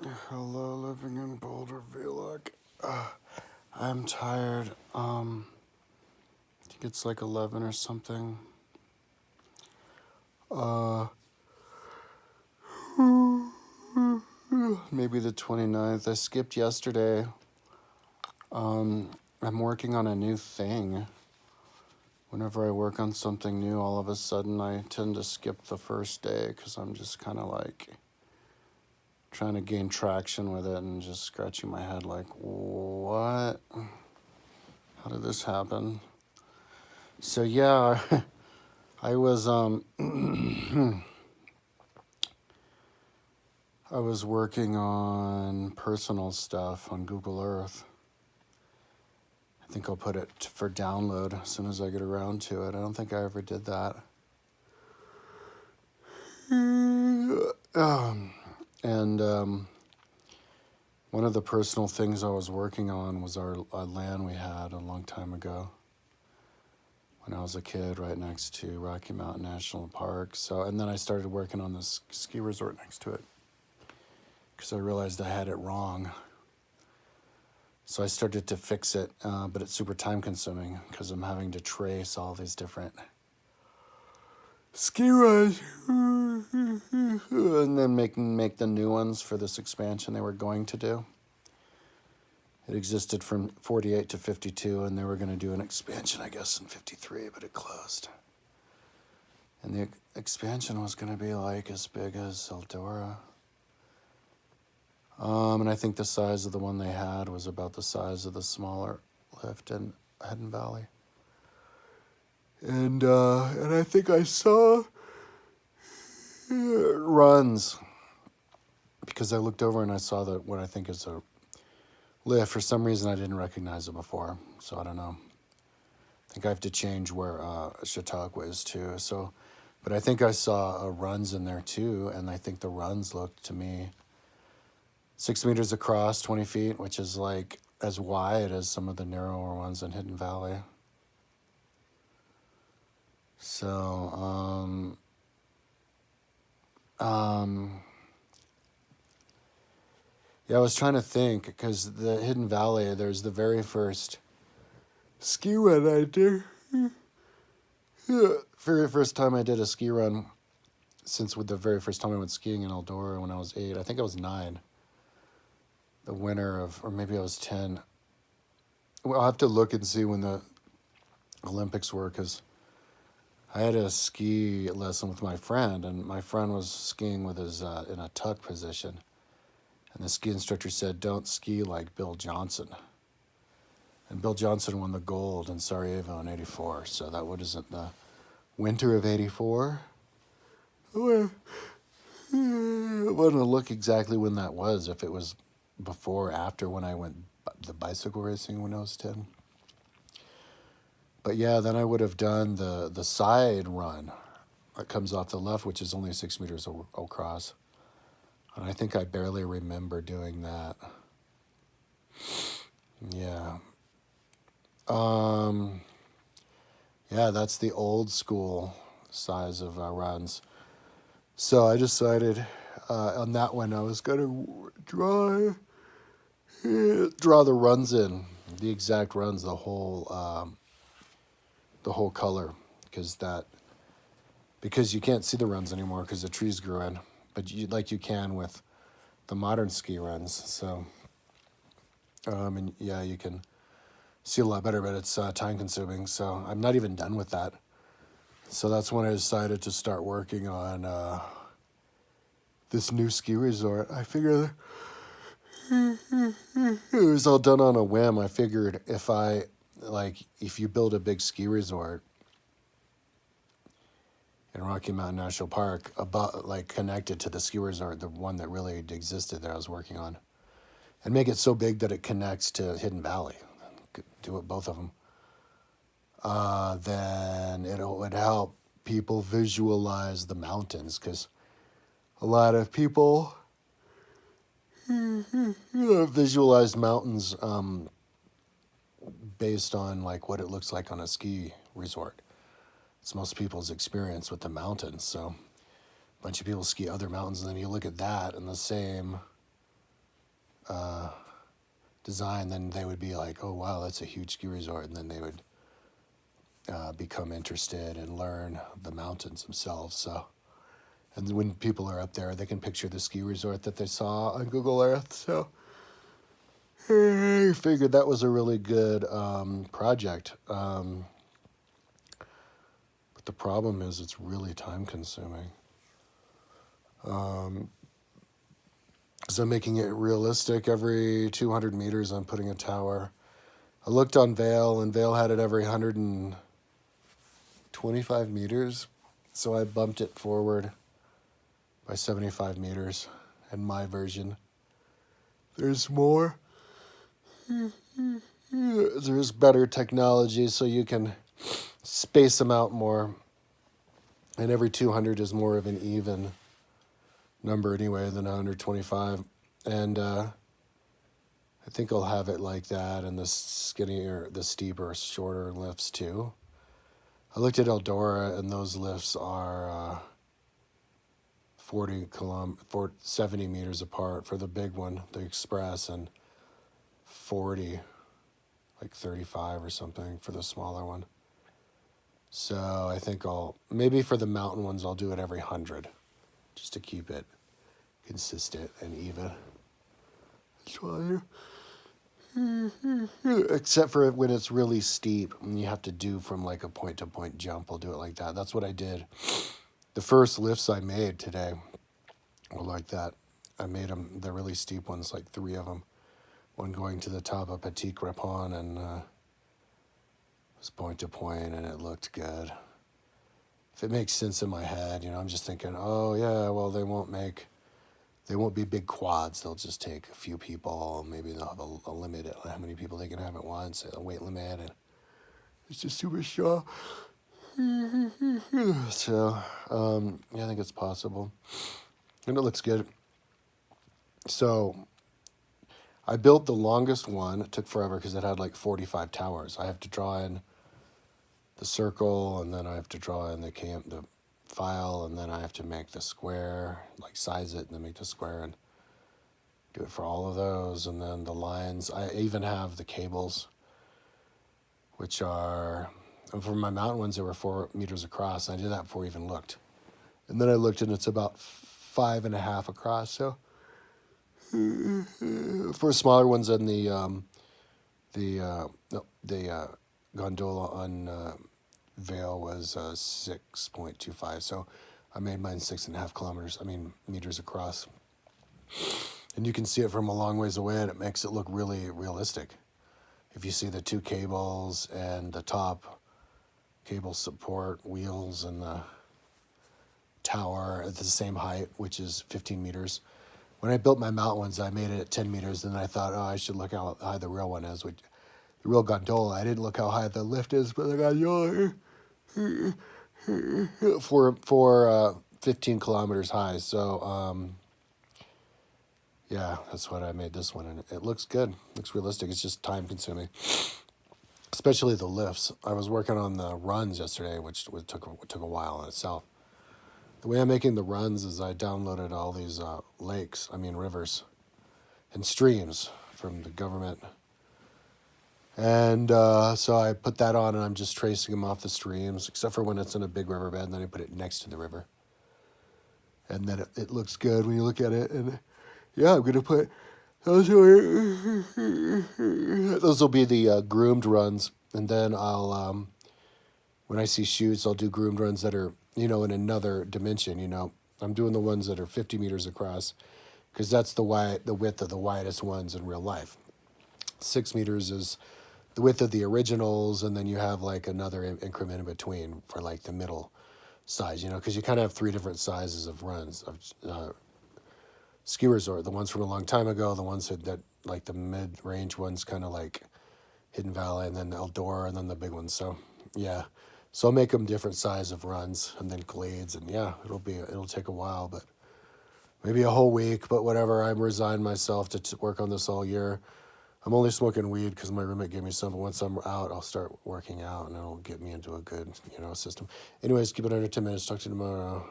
Hello, living in Boulder Vlog. I'm tired. I think it's like 11 or something. Uh, Maybe the 29th. I skipped yesterday. I'm working on a new thing. Whenever I work on something new, all of a sudden I tend to skip the first day because I'm just kind of like trying to gain traction with it and just scratching my head like, what? How did this happen? So yeah, I was I was working on personal stuff on Google Earth. I think I'll put it for download as soon as I get around to it. I don't think I ever did that. And one of the personal things I was working on was our land we had a long time ago when I was a kid right next to Rocky Mountain National Park. And then I started working on this ski resort next to it because I realized I had it wrong. So I started to fix it, but it's super time consuming because I'm having to trace all these different ski runs and then make the new ones for this expansion they were going to do. It existed from 48 to 52, and they were going to do an expansion, I guess, in 53, but it closed. And the expansion was going to be like as big as Eldora. And I think the size of the one they had was about the size of the smaller lift in Hidden Valley. And I think I saw runs because I looked over and I saw that what I think is a lift. For some reason, I didn't recognize it before, so I don't know. I think I have to change where Chautauqua is too. But I think I saw runs in there too, and I think the runs looked to me 6 meters across, 20 feet, which is like as wide as some of the narrower ones in Hidden Valley. So, yeah, I was trying to think because the Hidden Valley, there's the very first ski run I did. Very first time I did a ski run since with the very first time I went skiing in Eldora when I was 8. I think I was 9. The winter of, or maybe I was 10. Well, I'll have to look and see when the Olympics were because I had a ski lesson with my friend, and my friend was skiing with his in a tuck position. And the ski instructor said, "Don't ski like Bill Johnson." And Bill Johnson won the gold in Sarajevo in 84. So that wasn't the winter of 84. I want to look exactly when that was, if it was before or after when I went the bicycle racing when I was 10. But yeah, then I would have done the side run that comes off the left, which is only 6 meters across. And I think I barely remember doing that. Yeah. Yeah, that's the old school size of runs. So I decided on that one I was going to draw the runs in, the exact runs, the whole color, because you can't see the runs anymore because the trees grew in, but you can with the modern ski runs. So, and yeah, you can see a lot better, but it's time consuming. So I'm not even done with that. So that's when I decided to start working on this new ski resort. I figured it was all done on a whim. I figured if you build a big ski resort in Rocky Mountain National Park, connected to the ski resort, the one that really existed that I was working on, and make it so big that it connects to Hidden Valley, do it both of them, then it would help people visualize the mountains, because a lot of people visualize mountains based on like what it looks like on a ski resort. It's most people's experience with the mountains. So a bunch of people ski other mountains, and then you look at that and the same design, then they would be like, oh wow, that's a huge ski resort, and then they would become interested and learn the mountains themselves. So, and when people are up there, they can picture the ski resort that they saw on Google Earth. So I figured that was a really good project. But the problem is it's really time consuming. So I'm making it realistic. Every 200 meters, I'm putting a tower. I looked on Vail, and Vail had it every 125 meters. So I bumped it forward by 75 meters in my version. There's more. There's better technology, so you can space them out more. And every 200 is more of an even number anyway than 125. And I think I'll have it like that, and the skinnier, the steeper, shorter lifts too. I looked at Eldora, and those lifts are 70 meters apart for the big one, the Express, and 40, like 35 or something for the smaller one. So I think maybe for the mountain ones, I'll do it every 100, just to keep it consistent and even. Except for when it's really steep and you have to do from like a point to point jump, I'll do it like that. That's what I did. The first lifts I made today were like that. I made them, the really steep ones, like 3 of them. One going to the top of Petit Crepon, and it was point to point, and it looked good. If it makes sense in my head, I'm just thinking, oh yeah, well they won't be big quads. They'll just take a few people. Maybe they'll have a limit at how many people they can have at once, a weight limit, and it's just super strong. So, yeah, I think it's possible. And it looks good. So, I built the longest one. It took forever because it had like 45 towers. I have to draw in the circle, and then I have to draw in the file, and then I have to make the square, like size it, and then make the square, and do it for all of those. And then the lines, I even have the cables, which are, for my mountain ones, they were 4 meters across. I did that before I even looked. And then I looked, and it's about 5.5 across. So for smaller ones, and the gondola on Vail was 6.25. So I made mine 6.5 meters across. And you can see it from a long ways away, and it makes it look really realistic. If you see the 2 cables and the top cable support wheels and the tower at the same height, which is 15 meters. When I built my mountain ones, I made it at 10 meters, and then I thought, I should look how high the real one is. The real gondola, I didn't look how high the lift is, but the gondola for 15 kilometers high. So, yeah, that's what I made this one, and it looks good. It looks realistic. It's just time consuming, especially the lifts. I was working on the runs yesterday, which took a while in itself. The way I'm making the runs is I downloaded all these rivers and streams from the government. And so I put that on, and I'm just tracing them off the streams, except for when it's in a big riverbed, and then I put it next to the river. And then it looks good when you look at it. And yeah, I'm going to put, those will be the groomed runs. And then I'll, when I see shoots, I'll do groomed runs that are, in another dimension, I'm doing the ones that are 50 meters across, because that's the width of the widest ones in real life. 6 meters is the width of the originals, and then you have like another increment in between for like the middle size, because you kind of have 3 different sizes of runs of ski resort. The ones from a long time ago, the ones that like the mid-range ones, kind of like Hidden Valley, and then Eldora, and then the big ones. So yeah, so I'll make them different size of runs, and then glades, and yeah, it'll take a while, but maybe a whole week, but whatever. I'm resigned myself to work on this all year. I'm only smoking weed because my roommate gave me some, but once I'm out, I'll start working out, and it'll get me into a good, system. Anyways, keep it under 10 minutes. Talk to you tomorrow.